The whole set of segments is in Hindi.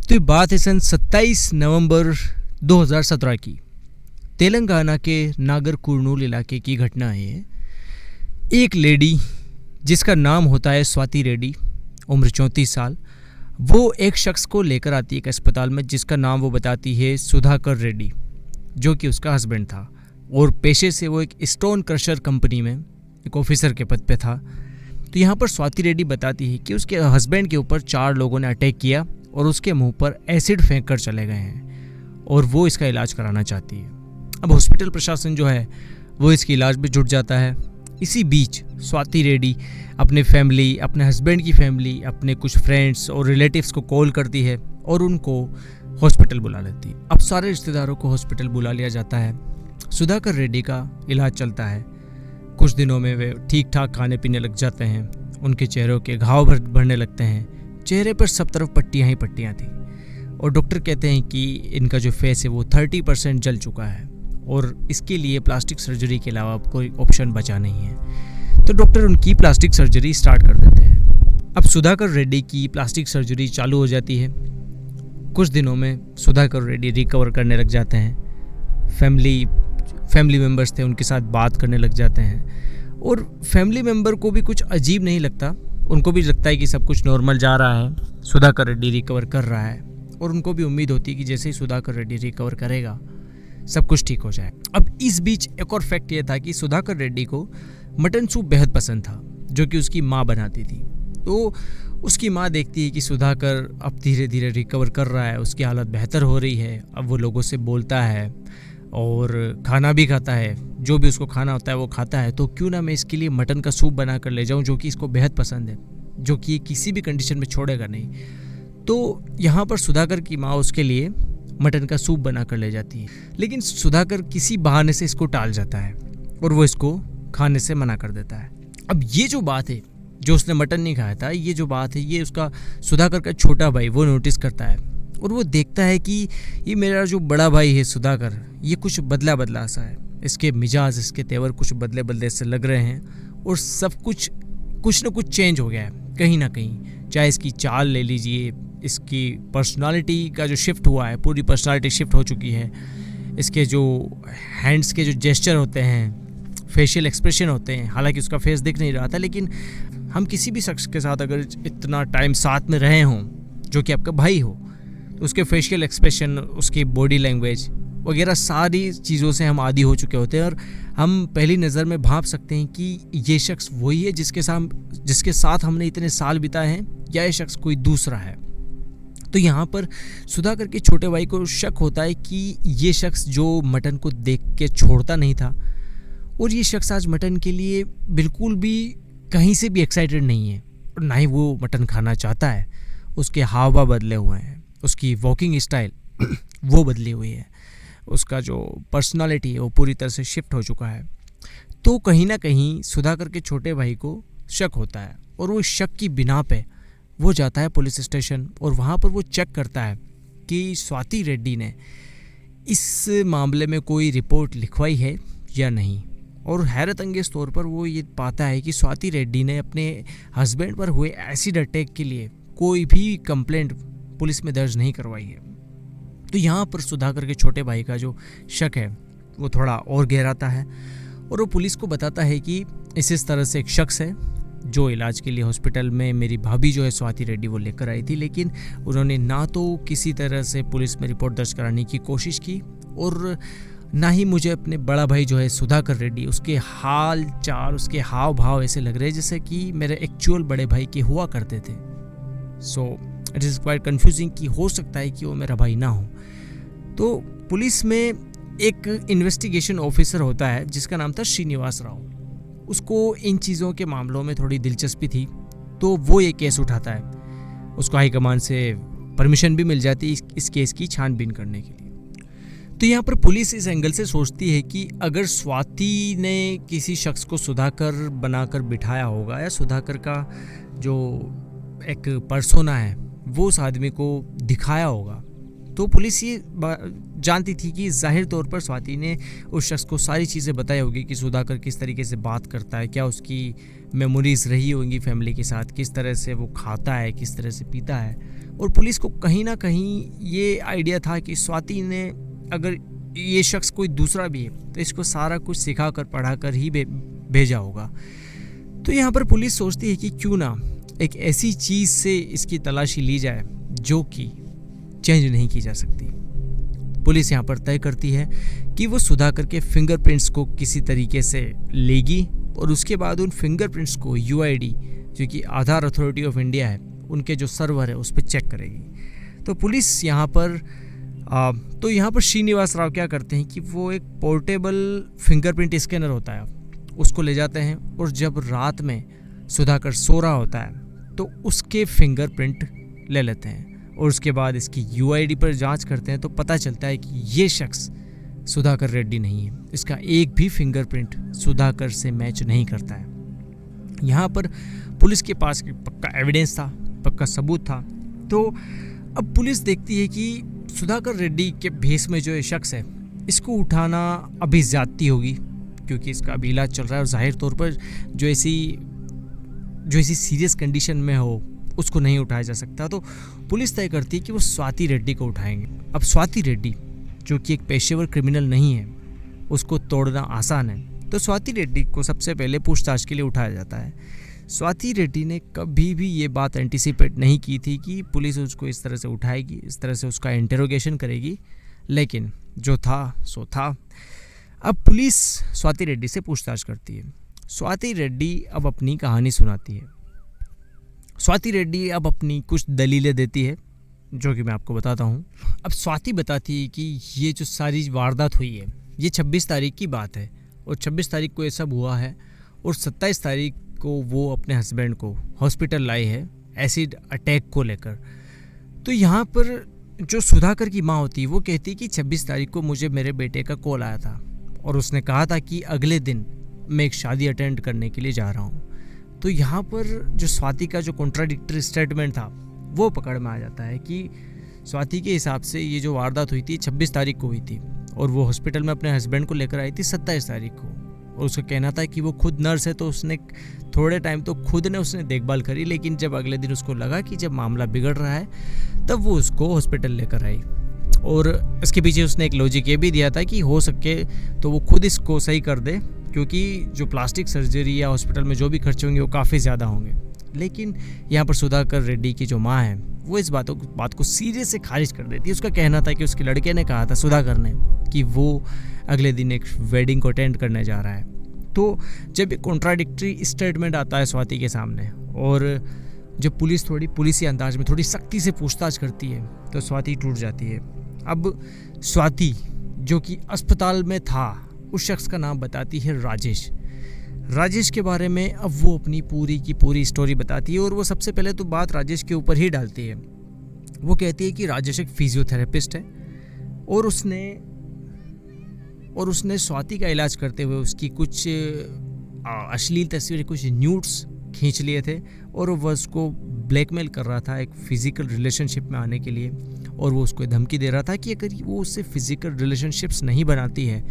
तो ये बात है सन 27 नवंबर 2017 की। तेलंगाना के नागर कुर्नूल इलाके की घटना है। एक लेडी जिसका नाम होता है स्वाति रेड्डी, उम्र 34 साल, वो एक शख्स को लेकर आती है एक अस्पताल में जिसका नाम वो बताती है सुधाकर रेड्डी, जो कि उसका हस्बैंड था और पेशे से वो एक स्टोन क्रशर कंपनी में एक ऑफिसर के पद पे था। तो यहाँ पर स्वाति रेड्डी बताती है कि उसके हस्बैंड के ऊपर 4 लोगों ने अटैक किया और उसके मुंह पर एसिड फेंक कर चले गए हैं और वो इसका इलाज कराना चाहती है। अब हॉस्पिटल प्रशासन जो है वो इसके इलाज में जुट जाता है। इसी बीच स्वाति रेड्डी अपने फैमिली, अपने हस्बैंड की फैमिली, अपने कुछ फ्रेंड्स और रिलेटिव्स को कॉल करती है और उनको हॉस्पिटल बुला लेती है। अब सारे रिश्तेदारों को हॉस्पिटल बुला लिया जाता है। सुधाकर रेड्डी का इलाज चलता है। कुछ दिनों में वे ठीक ठाक खाने पीने लग जाते हैं। उनके चेहरों के घाव भरने लगते हैं। चेहरे पर सब तरफ पट्टियाँ ही पट्टियाँ थी और डॉक्टर कहते हैं कि इनका जो फेस है वो 30% जल चुका है और इसके लिए प्लास्टिक सर्जरी के अलावा कोई ऑप्शन बचा नहीं है। तो डॉक्टर उनकी प्लास्टिक सर्जरी स्टार्ट कर देते हैं। अब सुधाकर रेड्डी की प्लास्टिक सर्जरी चालू हो जाती है। कुछ दिनों में सुधाकर रेड्डी रिकवर करने लग जाते हैं। फैमिली मेम्बर्स थे, उनके साथ बात करने लग जाते हैं और फैमिली मेम्बर को भी कुछ अजीब नहीं लगता। उनको भी लगता है कि सब कुछ नॉर्मल जा रहा है, सुधाकर रेड्डी रिकवर कर रहा है और उनको भी उम्मीद होती है कि जैसे ही सुधाकर रेड्डी रिकवर करेगा सब कुछ ठीक हो जाए। अब इस बीच एक और फैक्ट ये था कि सुधाकर रेड्डी को मटन सूप बेहद पसंद था, जो कि उसकी माँ बनाती थी। तो उसकी माँ देखती है कि सुधाकर अब धीरे धीरे रिकवर कर रहा है, उसकी हालत बेहतर हो रही है। अब वो लोगों से बोलता है और खाना भी खाता है, जो भी उसको खाना होता है वो खाता है। तो क्यों ना मैं इसके लिए मटन का सूप बना कर ले जाऊँ, जो कि इसको बेहद पसंद है, जो कि ये किसी भी कंडीशन में छोड़ेगा नहीं। तो यहाँ पर सुधाकर की माँ उसके लिए मटन का सूप बना कर ले जाती है, लेकिन सुधाकर किसी बहाने से इसको टाल जाता है और वो इसको खाने से मना कर देता है। अब ये जो बात है, जो उसने मटन नहीं खाया था, ये जो बात है, ये उसका सुधाकर का छोटा भाई वो नोटिस करता है और वो देखता है कि ये मेरा जो बड़ा भाई है सुधाकर, ये कुछ बदला बदला सा है। इसके मिजाज, इसके तेवर कुछ बदले बदले से लग रहे हैं और सब कुछ ना कुछ चेंज हो गया है कहीं ना कहीं। चाहे इसकी चाल ले लीजिए, इसकी पर्सनालिटी का जो शिफ्ट हुआ है, पूरी पर्सनालिटी शिफ्ट हो चुकी है। इसके जो हैंड्स के जो जेस्चर होते हैं, फेशियल एक्सप्रेशन होते हैं, हालांकि उसका फेस दिख नहीं रहा था, लेकिन हम किसी भी शख्स के साथ अगर इतना टाइम साथ में रहे हों, जो कि आपका भाई हो, तो उसके फेशियल एक्सप्रेशन, उसकी बॉडी लैंग्वेज वगैरह सारी चीज़ों से हम आदी हो चुके होते हैं और हम पहली नज़र में भांप सकते हैं कि ये शख्स वही है जिसके साथ हमने इतने साल बिताए हैं, या ये शख्स कोई दूसरा है। तो यहाँ पर सुधाकर के छोटे भाई को शक होता है कि ये शख्स जो मटन को देख के छोड़ता नहीं था, और ये शख्स आज मटन के लिए बिल्कुल भी कहीं से भी एक्साइटेड नहीं है और ना ही वो मटन खाना चाहता है। उसके हाव भाव बदले हुए हैं, उसकी वॉकिंग स्टाइल वो बदली हुई है, उसका जो पर्सनालिटी है वो पूरी तरह से शिफ्ट हो चुका है। तो कहीं ना कहीं सुधाकर के छोटे भाई को शक होता है और वो शक की बिना पे वो जाता है पुलिस स्टेशन और वहाँ पर वो चेक करता है कि स्वाति रेड्डी ने इस मामले में कोई रिपोर्ट लिखवाई है या नहीं। और हैरत अंगेज तौर पर वो ये पाता है कि स्वाति रेड्डी ने अपने हस्बैंड पर हुए एसिड अटैक के लिए कोई भी कंप्लेंट पुलिस में दर्ज नहीं करवाई है। तो यहाँ पर सुधाकर के छोटे भाई का जो शक है वो थोड़ा और गहराता है और वो पुलिस को बताता है कि इस तरह से एक शख्स है जो इलाज के लिए हॉस्पिटल में मेरी भाभी जो है स्वाति रेड्डी वो लेकर आई थी, लेकिन उन्होंने ना तो किसी तरह से पुलिस में रिपोर्ट दर्ज कराने की कोशिश की और ना ही मुझे अपने बड़ा भाई जो है सुधाकर रेड्डी, उसके हाल चाल, उसके हाव भाव ऐसे लग रहे जैसे कि मेरे एक्चुअल बड़े भाई के हुआ करते थे। So it is quite confusing कि हो सकता है कि वो मेरा भाई ना हो। तो पुलिस में एक इन्वेस्टिगेशन ऑफिसर होता है जिसका नाम था श्रीनिवास राव। उसको इन चीज़ों के मामलों में थोड़ी दिलचस्पी थी, तो वो ये केस उठाता है। उसको हाईकमान से परमिशन भी मिल जाती है इस केस की छानबीन करने के लिए। तो यहाँ पर पुलिस इस एंगल से सोचती है कि अगर स्वाति ने किसी शख्स को सुधाकर बनाकर बिठाया होगा या सुधाकर का जो एक पर्सोना है वो उस आदमी को दिखाया होगा, तो पुलिस ये जानती थी कि जाहिर तौर पर स्वाति ने उस शख्स को सारी चीज़ें बताई होगी कि सुधाकर किस तरीके से बात करता है, क्या उसकी मेमोरीज रही होंगी फैमिली के साथ, किस तरह से वो खाता है, किस तरह से पीता है, और पुलिस को कहीं ना कहीं ये आइडिया था कि स्वाति ने अगर ये शख्स कोई दूसरा भी है तो इसको सारा कुछ सिखा कर पढ़ा कर ही भेजा होगा। तो यहाँ पर पुलिस सोचती है कि क्यों ना एक ऐसी चीज़ से इसकी तलाशी ली जाए जो कि चेंज नहीं की जा सकती। पुलिस यहाँ पर तय करती है कि वो सुधाकर के फिंगरप्रिंट्स को किसी तरीके से लेगी और उसके बाद उन फिंगरप्रिंट्स को UID जो कि आधार अथॉरिटी ऑफ इंडिया है उनके जो सर्वर है उस पर चेक करेगी। तो पुलिस यहाँ पर श्रीनिवास राव क्या करते हैं कि वो एक पोर्टेबल फिंगरप्रिंट स्कैनर होता है उसको ले जाते हैं और जब रात में सुधाकर सो रहा होता है तो उसके फिंगरप्रिंट ले लेते हैं और उसके बाद इसकी UID पर जांच करते हैं तो पता चलता है कि ये शख्स सुधाकर रेड्डी नहीं है। इसका एक भी फिंगरप्रिंट सुधाकर से मैच नहीं करता है। यहाँ पर पुलिस के पास पक्का एविडेंस था, पक्का सबूत था। तो अब पुलिस देखती है कि सुधाकर रेड्डी के भेस में जो ये शख्स है इसको उठाना अभी ज़्यादती होगी क्योंकि इसका अभी इलाज चल रहा है और जाहिर तौर पर जो ऐसी सीरियस कंडीशन में हो उसको नहीं उठाया जा सकता। तो पुलिस तय करती है कि वो स्वाति रेड्डी को उठाएंगे। अब स्वाति रेड्डी जो कि एक पेशेवर क्रिमिनल नहीं है उसको तोड़ना आसान है, तो स्वाति रेड्डी को सबसे पहले पूछताछ के लिए उठाया जाता है। स्वाति रेड्डी ने कभी भी ये बात एंटिसिपेट नहीं की थी कि पुलिस उसको इस तरह से उठाएगी, इस तरह से उसका इंटेरोगेशन करेगी, लेकिन जो था सो था। अब पुलिस स्वाति रेड्डी से पूछताछ करती है। स्वाति रेड्डी अब अपनी कहानी सुनाती है। स्वाति रेड्डी अब अपनी कुछ दलीलें देती है जो कि मैं आपको बताता हूँ। अब स्वाति बताती है कि ये जो सारी वारदात हुई है ये 26 तारीख की बात है और 26 तारीख को ये सब हुआ है और 27 तारीख को वो अपने हस्बैंड को हॉस्पिटल लाई है एसिड अटैक को लेकर। तो यहाँ पर जो सुधाकर की माँ होती है वो कहती है कि 26 तारीख को मुझे मेरे बेटे का कॉल आया था और उसने कहा था कि अगले दिन मैं एक शादी अटेंड करने के लिए जा रहा हूँ। तो यहाँ पर जो स्वाति का जो कॉन्ट्राडिक्टरी स्टेटमेंट था वो पकड़ में आ जाता है कि स्वाति के हिसाब से ये जो वारदात हुई थी 26 तारीख को हुई थी और वो हॉस्पिटल में अपने हस्बैंड को लेकर आई थी 27 तारीख को। और उसका कहना था कि वो खुद नर्स है तो उसने थोड़े टाइम तो खुद ने उसने देखभाल करी, लेकिन जब अगले दिन उसको लगा कि जब मामला बिगड़ रहा है तब वो उसको हॉस्पिटल लेकर आई। और इसके पीछे उसने एक लॉजिक ये भी दिया था कि हो सके तो वो खुद इसको सही कर दे क्योंकि जो प्लास्टिक सर्जरी या हॉस्पिटल में जो भी खर्चे होंगे वो काफ़ी ज़्यादा होंगे। लेकिन यहाँ पर सुधाकर रेड्डी की जो माँ है वो इस बात को सीरियस से खारिज कर देती है। उसका कहना था कि उसके लड़के ने कहा था सुधाकर ने कि वो अगले दिन एक वेडिंग को अटेंड करने जा रहा है। तो जब एक कॉन्ट्राडिक्टरी स्टेटमेंट आता है स्वाति के सामने और जब पुलिस थोड़ी पुलिसी अंदाज में थोड़ी सख्ती से पूछताछ करती है तो स्वाति टूट जाती है। अब स्वाति जो कि अस्पताल में था उस शख्स का नाम बताती है राजेश के बारे में। अब वो अपनी पूरी की पूरी स्टोरी बताती है और वो सबसे पहले तो बात राजेश के ऊपर ही डालती है। वो कहती है कि राजेश एक फिजियोथेरेपिस्ट है और उसने स्वाति का इलाज करते हुए उसकी कुछ अश्लील तस्वीरें, कुछ न्यूड्स खींच लिए थे और वह उसको ब्लैकमेल कर रहा था एक फ़िज़िकल रिलेशनशिप में आने के लिए। और वो उसको धमकी दे रहा था कि अगर वो उससे फ़िज़िकल रिलेशनशिप्स नहीं बनाती है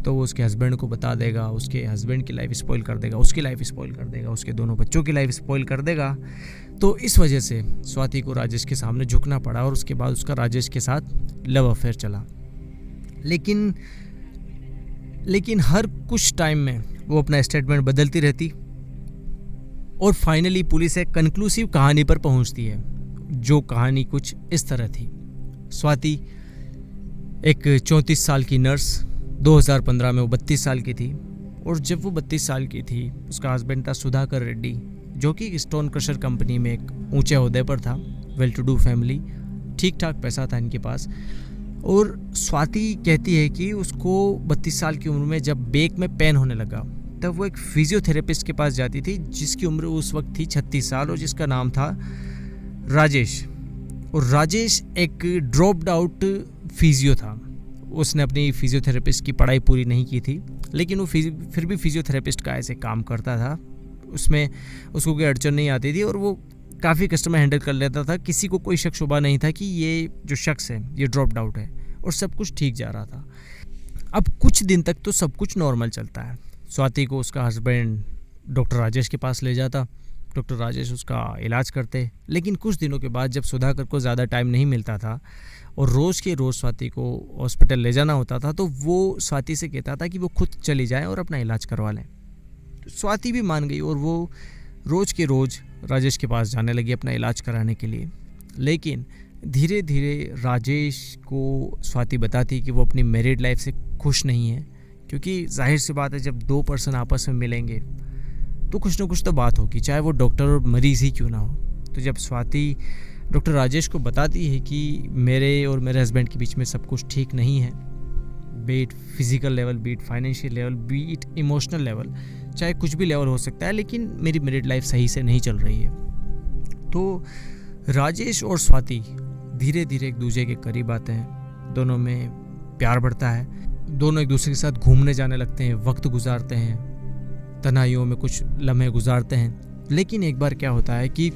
तो वो उसके हस्बैंड को बता देगा, उसके हस्बैंड की लाइफ स्पॉइल कर देगा, उसकी लाइफ स्पॉइल कर देगा, उसके दोनों बच्चों की लाइफ स्पॉइल कर देगा। तो इस वजह से स्वाति को राजेश के सामने झुकना पड़ा और उसके बाद उसका राजेश के साथ लव अफेयर चला। लेकिन हर कुछ टाइम में वो अपना स्टेटमेंट बदलती रहती और फाइनली पुलिस एक कंक्लूसिव कहानी पर पहुंचती है, जो कहानी कुछ इस तरह थी। स्वाति एक 34 साल की नर्स, 2015 में वो 32 साल की थी और जब वो 32 साल की थी उसका हस्बैंड था सुधाकर रेड्डी जो कि स्टोन क्रशर कंपनी में एक ऊंचे ओहदे पर था। वेल टू डू फैमिली, ठीक ठाक पैसा था इनके पास। और स्वाति कहती है कि उसको 32 साल की उम्र में जब बैक में पेन होने लगा तब वो एक फिजियोथेरेपिस्ट के पास जाती थी जिसकी उम्र उस वक्त थी 36 साल और जिसका नाम था राजेश। और राजेश एक ड्रॉप्ड आउट फिजियो था। उसने अपनी फिजियोथेरेपिस्ट की पढ़ाई पूरी नहीं की थी लेकिन वो फिर भी फिजियोथेरेपिस्ट का ऐसे काम करता था, उसमें उसको कोई अड़चन नहीं आती थी और वो काफ़ी कस्टमर हैंडल कर लेता था। किसी को कोई शक शुबा नहीं था कि ये जो शख्स है ये ड्रॉप्ड आउट है और सब कुछ ठीक जा रहा था। अब कुछ दिन तक तो सब कुछ नॉर्मल चलता है। स्वाति को उसका हस्बैंड डॉक्टर राजेश के पास ले जाता, डॉक्टर राजेश उसका इलाज करते। लेकिन कुछ दिनों के बाद जब सुधाकर को ज़्यादा टाइम नहीं मिलता था और रोज़ के रोज़ स्वाति को हॉस्पिटल ले जाना होता था, तो वो स्वाति से कहता था कि वो खुद चली जाए और अपना इलाज करवा लें। स्वाति भी मान गई और वो रोज़ के रोज़ राजेश के पास जाने लगी अपना इलाज कराने के लिए। लेकिन धीरे धीरे राजेश को स्वाति बताती कि वो अपनी मैरिड लाइफ से खुश नहीं है, क्योंकि जाहिर सी बात है जब दो पर्सन आपस में मिलेंगे तो कुछ ना कुछ तो बात होगी, चाहे वो डॉक्टर और मरीज़ ही क्यों ना हो। तो जब स्वाति डॉक्टर राजेश को बताती है कि मेरे और मेरे हस्बैंड के बीच में सब कुछ ठीक नहीं है, be it physical level, be it financial level, be it emotional level, चाहे कुछ भी लेवल हो सकता है, लेकिन मेरी मैरिड लाइफ सही से नहीं चल रही है। तो राजेश और स्वाति धीरे धीरे एक दूसरे के करीब आते हैं, दोनों में प्यार बढ़ता है, दोनों एक दूसरे के साथ घूमने जाने लगते हैं, वक्त गुजारते हैं, तन्हाइयों में कुछ लम्हे गुजारते हैं। लेकिन एक बार क्या होता है कि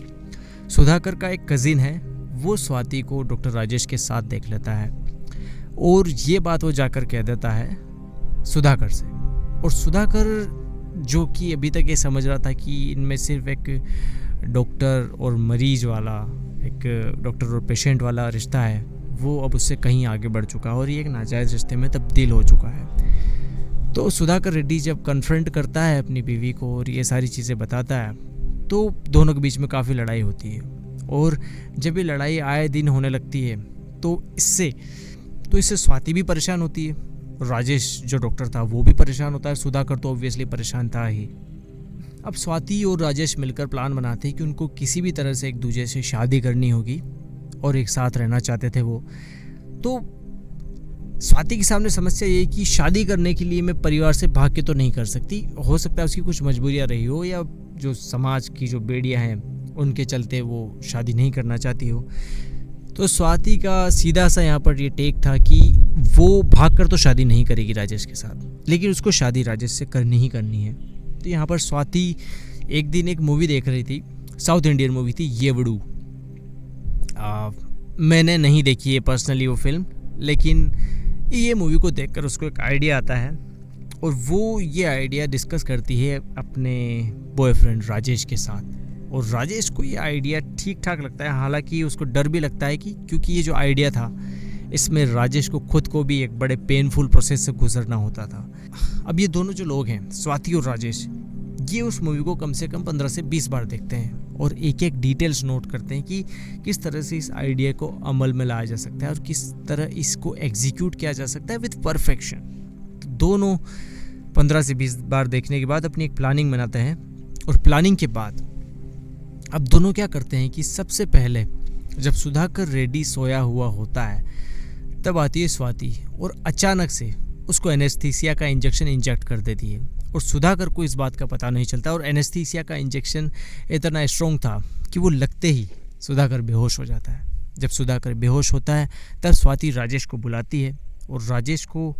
सुधाकर का एक कज़िन है, वो स्वाति को डॉक्टर राजेश के साथ देख लेता है और ये बात वो जाकर कह देता है सुधाकर से। और सुधाकर, जो कि अभी तक ये समझ रहा था कि इनमें सिर्फ एक डॉक्टर और मरीज वाला, एक डॉक्टर और पेशेंट वाला रिश्ता है, वो अब उससे कहीं आगे बढ़ चुका है और ये एक नाजायज़ रिश्ते में तब्दील हो चुका है। तो सुधाकर रेड्डी जब कन्फ्रंट करता है अपनी बीवी को और ये सारी चीज़ें बताता है, तो दोनों के बीच में काफ़ी लड़ाई होती है। और जब ये लड़ाई आए दिन होने लगती है तो इससे स्वाति भी परेशान होती है, राजेश जो डॉक्टर था वो भी परेशान होता है, सुधाकर तो ऑब्वियसली परेशान था ही। अब स्वाति और राजेश मिलकर प्लान बनाते हैं कि उनको किसी भी तरह से एक दूसरे से शादी करनी होगी और एक साथ रहना चाहते थे वो। तो स्वाति के सामने समस्या ये कि शादी करने के लिए मैं परिवार से भाग के तो नहीं कर सकती, हो सकता है उसकी कुछ मजबूरियाँ रही हो या जो समाज की जो बेड़ियाँ हैं उनके चलते वो शादी नहीं करना चाहती हो। तो स्वाति का सीधा सा यहाँ पर ये टेक था कि वो भाग कर तो शादी नहीं करेगी राजेश के साथ, लेकिन उसको शादी राजेश से करनी ही करनी है। तो यहाँ पर स्वाति एक दिन एक मूवी देख रही थी, साउथ इंडियन मूवी थी ये वड़ू। मैंने नहीं देखी है पर्सनली वो फिल्म, लेकिन ये मूवी को देखकर उसको एक आइडिया आता है और वो ये आइडिया डिस्कस करती है अपने बॉयफ्रेंड राजेश के साथ। और राजेश को ये आइडिया ठीक ठाक लगता है, हालांकि उसको डर भी लगता है कि क्योंकि ये जो आइडिया था इसमें राजेश को खुद को भी एक बड़े पेनफुल प्रोसेस से गुजरना होता था। अब ये दोनों जो लोग हैं, स्वाति और राजेश, ये उस मूवी को कम से कम 15 से 20 बार देखते हैं और एक एक डिटेल्स नोट करते हैं कि किस तरह से इस आइडिया को अमल में लाया जा सकता है और किस तरह इसको एग्जीक्यूट किया जा सकता है विद परफेक्शन। तो दोनों 15 से 20 बार देखने के बाद अपनी एक प्लानिंग बनाते हैं और प्लानिंग के बाद अब दोनों क्या करते हैं कि सबसे पहले जब सुधाकर रेड्डी सोया हुआ होता है तब आती है स्वाति और अचानक से उसको एनेस्थीसिया का इंजेक्शन इंजेक्ट कर देती है और सुधाकर को इस बात का पता नहीं चलता। और एनेस्थीसिया का इंजेक्शन इतना स्ट्रॉन्ग था कि वो लगते ही सुधाकर बेहोश हो जाता है। जब सुधाकर बेहोश होता है तब स्वाति राजेश को बुलाती है और राजेश को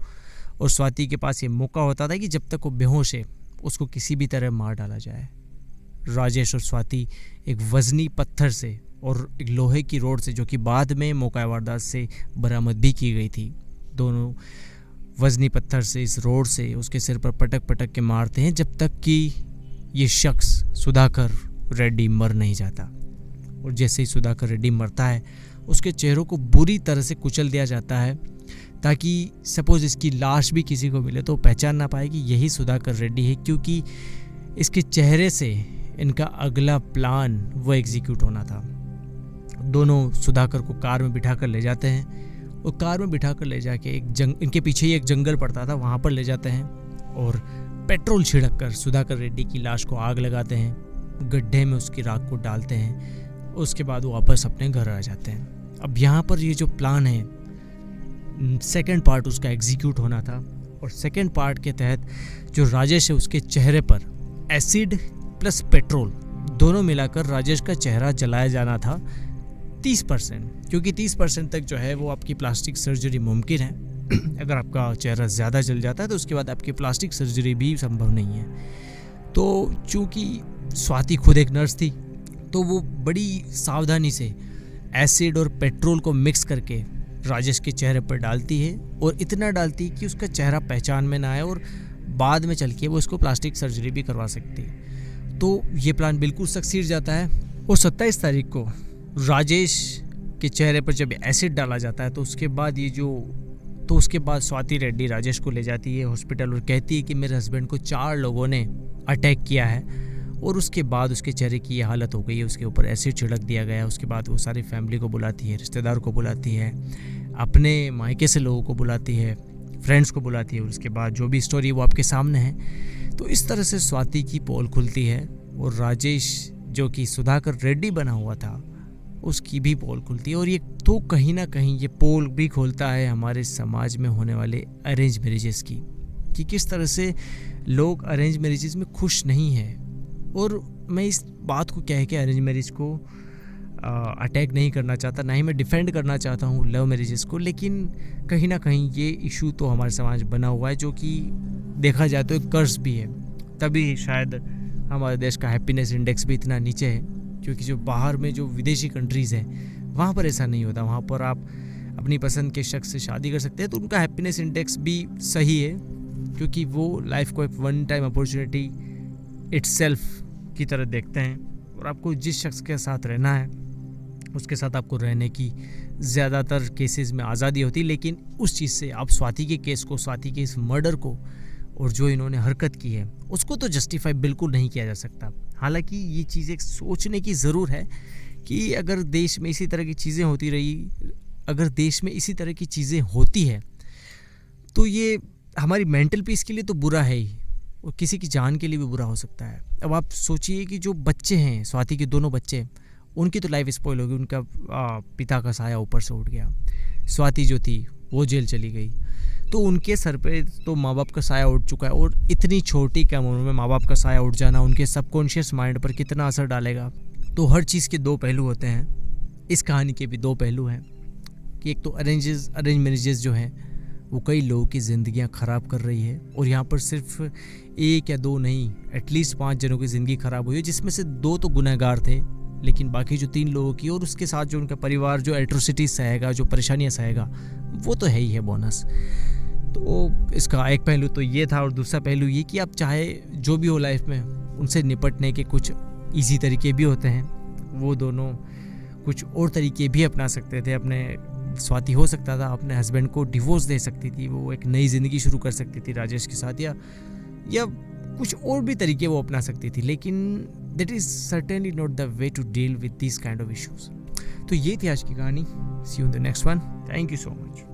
और स्वाति के पास ये मौका होता था कि जब तक वो बेहोश है उसको किसी भी तरह मार डाला जाए। राजेश और स्वाति एक वजनी पत्थर से और एक लोहे की रोड से, जो कि बाद में मौका वारदात से बरामद भी की गई थी, दोनों वजनी पत्थर से इस रोड से उसके सिर पर पटक पटक के मारते हैं जब तक कि ये शख्स सुधाकर रेड्डी मर नहीं जाता। और जैसे ही सुधाकर रेड्डी मरता है उसके चेहरों को बुरी तरह से कुचल दिया जाता है ताकि सपोज इसकी लाश भी किसी को मिले तो पहचान ना पाए कि यही सुधाकर रेड्डी है, क्योंकि इसके चेहरे से इनका अगला प्लान वो एग्जीक्यूट होना था। दोनों सुधाकर को कार में बिठा कर ले जाते हैं और कार में बिठा कर ले जाके इनके पीछे ही एक जंगल पड़ता था, वहाँ पर ले जाते हैं और पेट्रोल छिड़क कर सुधाकर रेड्डी की लाश को आग लगाते हैं, गड्ढे में उसकी राख को डालते हैं। उसके बाद वो वापस अपने घर आ जाते हैं। अब यहाँ पर ये जो प्लान है, सेकंड पार्ट उसका एग्जीक्यूट होना था और सेकंड पार्ट के तहत जो राजेश है उसके चेहरे पर एसिड प्लस पेट्रोल दोनों मिलाकर राजेश का चेहरा जलाया जाना था 30%, क्योंकि 30% तक जो है वो आपकी प्लास्टिक सर्जरी मुमकिन है। अगर आपका चेहरा ज़्यादा जल जाता है तो उसके बाद आपकी प्लास्टिक सर्जरी भी संभव नहीं है। तो चूँकि स्वाति खुद एक नर्स थी तो वो बड़ी सावधानी से एसिड और पेट्रोल को मिक्स करके राजेश के चेहरे पर डालती है और इतना डालती है कि उसका चेहरा पहचान में ना आए और बाद में चल के वो इसको प्लास्टिक सर्जरी भी करवा सकती है। तो ये प्लान बिल्कुल सक्सीड जाता है और 27 तारीख को राजेश के चेहरे पर जब एसिड डाला जाता है तो उसके बाद स्वाति रेड्डी राजेश को ले जाती है हॉस्पिटल और कहती है कि मेरे हस्बैंड को 4 लोगों ने अटैक किया है और उसके बाद उसके चेहरे की ये हालत हो गई है, उसके ऊपर एसिड छिड़क दिया गया है। उसके बाद वो सारी फैमिली को बुलाती है, रिश्तेदार को बुलाती है, अपने मायके से लोगों को बुलाती है, फ्रेंड्स को बुलाती है और उसके बाद जो भी स्टोरी वो आपके सामने है। तो इस तरह से स्वाति की पोल खुलती है और राजेश जो कि सुधाकर रेड्डी बना हुआ था उसकी भी पोल खुलती है। और ये तो कहीं ना कहीं ये पोल भी खोलता है हमारे समाज में होने वाले अरेंज मैरिजेस की, कि किस तरह से लोग अरेंज मैरिजेस में खुश नहीं हैं। और मैं इस बात को कह के अरेंज मैरिज को अटैक नहीं करना चाहता, ना ही मैं डिफेंड करना चाहता हूँ लव मैरिजेस को, लेकिन कहीं ना कहीं ये इशू तो हमारे समाज बना हुआ है जो कि देखा जाए तो एक कर्ज भी है। तभी शायद हमारे देश का हैप्पीनेस इंडेक्स भी इतना नीचे है, क्योंकि जो बाहर में जो विदेशी कंट्रीज़ हैं वहाँ पर ऐसा नहीं होता। वहाँ पर आप अपनी पसंद के शख्स से शादी कर सकते हैं तो उनका हैप्पीनेस इंडेक्स भी सही है, क्योंकि वो लाइफ को एक वन टाइम अपॉर्चुनिटी इटसेल्फ की तरह देखते हैं और आपको जिस शख्स के साथ रहना है उसके साथ आपको रहने की ज़्यादातर केसेस में आज़ादी होती है। लेकिन उस चीज़ से आप स्वाति के केस को, स्वाति के इस मर्डर को और जो इन्होंने हरकत की है उसको तो जस्टिफाई बिल्कुल नहीं किया जा सकता। हालांकि ये चीज़ एक सोचने की ज़रूर है कि अगर देश में इसी तरह की चीज़ें होती रही, अगर देश में इसी तरह की चीज़ें होती है तो ये हमारी मेंटल पीस के लिए तो बुरा है ही और किसी की जान के लिए भी बुरा हो सकता है। अब आप सोचिए कि जो बच्चे हैं, स्वाति के दोनों बच्चे, उनकी तो लाइफ स्पॉइल होगी, उनका पिता का साया ऊपर से उठ गया, स्वाति जो थी वो जेल चली गई, तो उनके सर पे तो माँ बाप का साया उठ चुका है। और इतनी छोटी कम उम्र में माँ बाप का साया उठ जाना उनके सबकॉन्शियस माइंड पर कितना असर डालेगा। तो हर चीज़ के 2 पहलू होते हैं, इस कहानी के भी 2 पहलू हैं कि एक तो अरेंज मैरिजेस जो हैं वो कई लोगों की ज़िंदगियां ख़राब कर रही है और यहाँ पर सिर्फ 1 या 2 नहीं, एटलीस्ट 5 जनों की ज़िंदगी ख़राब हुई है, जिसमें से 2 तो गुनहगार थे, लेकिन बाकी जो 3 लोगों की और उसके साथ जो उनका परिवार जो एट्रोसिटीज सहेगा, जो परेशानियां सहेगा, वो तो है ही है बोनस। तो इसका एक पहलू तो ये था और दूसरा पहलू ये कि आप चाहे जो भी हो लाइफ में उनसे निपटने के कुछ इजी तरीके भी होते हैं, वो दोनों कुछ और तरीके भी अपना सकते थे। अपने स्वाति हो सकता था अपने हस्बैंड को डिवोर्स दे सकती थी, वो एक नई ज़िंदगी शुरू कर सकती थी राजेश के साथ, या कुछ और भी तरीके वो अपना सकती थी, लेकिन that is certainly not the way to deal with this kind of issues. तो ये थी आज की कहानी। See you in the next one. Thank you so much.